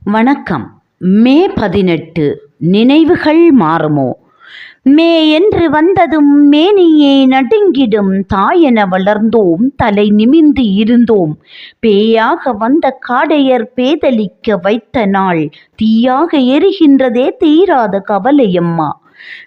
வணக்கம். மே 18 நினைவுகள் மாறுமோ? மே என்று வந்ததும் மேனியே நடுங்கிடும். தாயென வளர்ந்தோம், தலை நிமிர்ந்து இருந்தோம். பேயாக வந்த காடையர் பேதலிக்க வைத்த நாள் தீயாக எரிகின்றதே, தீராத கவலையம்மா.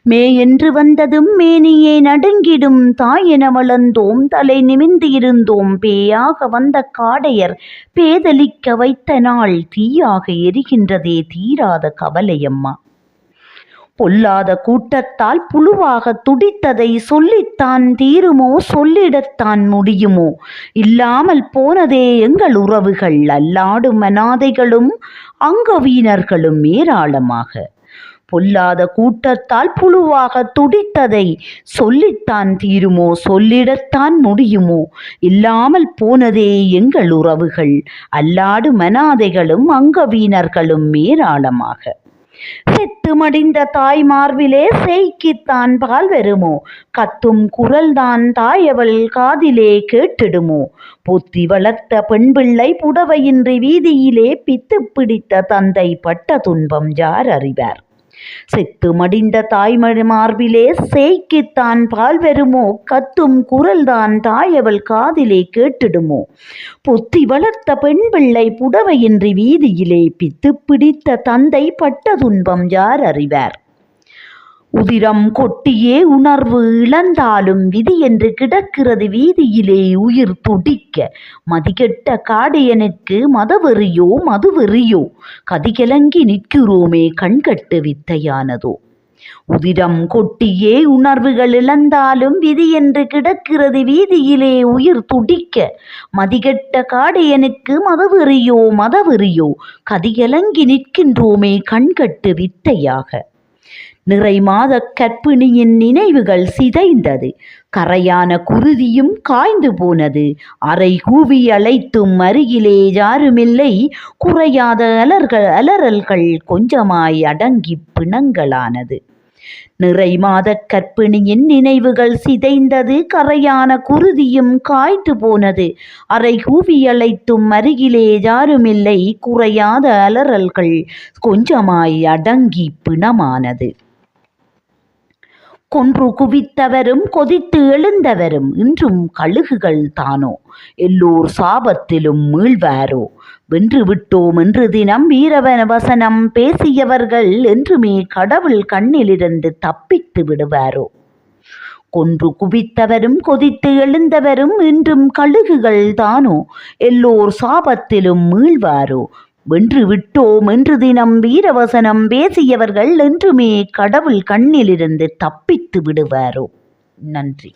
மே என்று வந்ததும் மேனியே நடுங்கிடும். தாயென வளர்ந்தோம், தலை நிமிர்ந்து இருந்தோம். பேயாக வந்த காடையர் பேதலிக்க வைத்த நாள் தீயாக எரிகின்றதே, தீராத கவலையம்மா. பொல்லாத கூட்டத்தால் புழுவாக துடித்ததை சொல்லித்தான் தீருமோ, சொல்லிடத்தான் முடியுமோ? இல்லாமல் போனதே எங்கள் உறவுகள், அல்லாடும் அனாதைகளும் அங்கவீனர்களும் ஏராளமாக. பொல்லாத கூட்டத்தால் புழுவாக துடித்ததை சொல்லித்தான் தீருமோ, சொல்லிடத்தான் முடியுமோ? இல்லாமல் போனதே எங்கள் உறவுகள், அல்லாடும் அனாதைகளும் அங்கவீனர்களும் ஏராளமாக. செத்து மடிந்த தாய் மார்பிலே சேய்க்குத்தான் பால் வருமோ? கத்தும் குரல்தான் தாயவள் காதிலே கேட்டிடுமோ? பொத்தி வளர்த்த பெண் பிள்ளை புடவையின்றி வீதியிலே பித்து பிடித்த தந்தை பட்ட துன்பம் யார் அறிவார்? செத்து மடிந்த தாய் மார்பிலே சேய்க்குத்தான் பால் வருமோ? கத்தும் குரல்தான் தாயவள் காதிலே கேட்டிடுமோ? பொத்தி வளர்த்த பெண் பிள்ளை புடவையின்றி வீதியிலே பித்து பிடித்த தந்தை பட்ட துன்பம் யார் அறிவார்? உதிரம் கொட்டியே உணர்வு இழந்தாலும் விதி என்று கிடக்கிறது வீதியிலே உயிர் துடிக்க. மதிகெட்ட காடையனுக்கு மதவெறியோ மதுவெறியோ? கதிகலங்கி நிற்கிறோமே, கண்கட்டு வித்தையானதோ? உதிரம் கொட்டியே உணர்வுகள் இழந்தாலும் விதி என்று கிடக்கிறது வீதியிலே உயிர் துடிக்க. மதிகெட்ட காடையனுக்கு மதவெறியோ மதவெறியோ? கதிகலங்கி நிற்கின்றோமே, கண்கட்டு வித்தையாக. நிறை மாத கற்பிணியின் நினைவுகள் சிதைந்தது. கரையான குருதியும் காய்ந்து போனது. அறை கூவி அழைத்தும் அருகிலே யாருமில்லை. குறையாத அலறல்கள் கொஞ்சமாய் அடங்கி பிணங்களானது. நிறை மாத கற்பிணியின் நினைவுகள் சிதைந்தது. கரையான குருதியும் காய்ந்து போனது. அறை கூவி அழைத்தும் அருகிலே யாருமில்லை. குறையாத அலறல்கள் கொஞ்சமாய் அடங்கி பிணமானது. கொன்று குவித்தவரும் கொதித்து எழுந்தவரும் இன்றும் கழுகுகள் தானோ? எல்லோர் சாபத்திலும் மீள்வாரோ? வென்று விட்டோம் என்று தினம் வீரவன வசனம் பேசியவர்கள் என்றுமே கடவுள் கண்ணிலிருந்து தப்பித்து விடுவாரோ? கொன்று குவித்தவரும் கொதித்து எழுந்தவரும் இன்றும் கழுகுகள் தானோ? எல்லோர் சாபத்திலும் மீள்வாரோ? வென்று விட்டோம் என்று தினம் வீரவசனம் பேசியவர்கள் என்றுமே கடவுள் கண்ணிலிருந்து தப்பித்து விடுவாரோ? நன்றி.